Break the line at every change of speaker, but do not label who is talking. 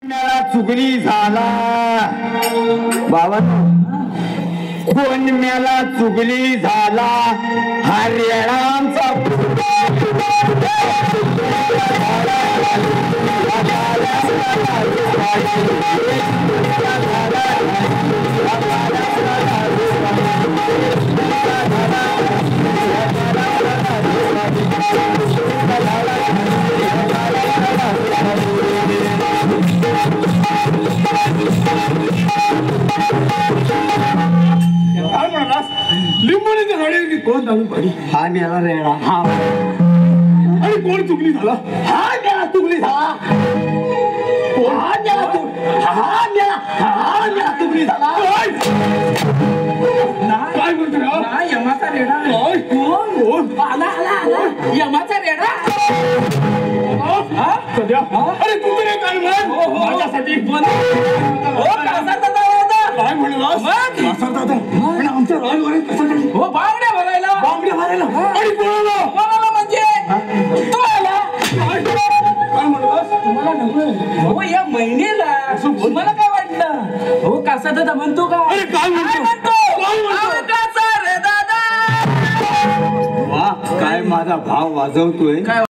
मेला चुगली झाला बाबा कोण मेला चुगली झाला हा रेणांचा
लिंबोणीच्या झाडावरती कोण दारू पाडी
हा मेला रेणा हा
आणि कोण चुकली झाला
हा मेला चुगली झाला हा मेला चुगली झाला
काय बोलतो
यमाचा रेडा
कोण
आला आला आला यमाचा रेडा
सध्या अरे तू तरी काय म्हण माझ्यासाठी काय म्हणलास दादा पण आमच्या राजवाडे कसं काय
हो बावड्या भरायला
बांगड्या मारायला आणि कोणाला
कोणाला म्हणजे तुम्हाला
काय म्हणलास
तुम्हाला नको हो या महिनेला तुम्हाला काय वाटलं हो कसा दादा म्हणतो का
अरे काय म्हणतो
कसा रे दादा
वा काय माझा भाव वाजवतोय
काय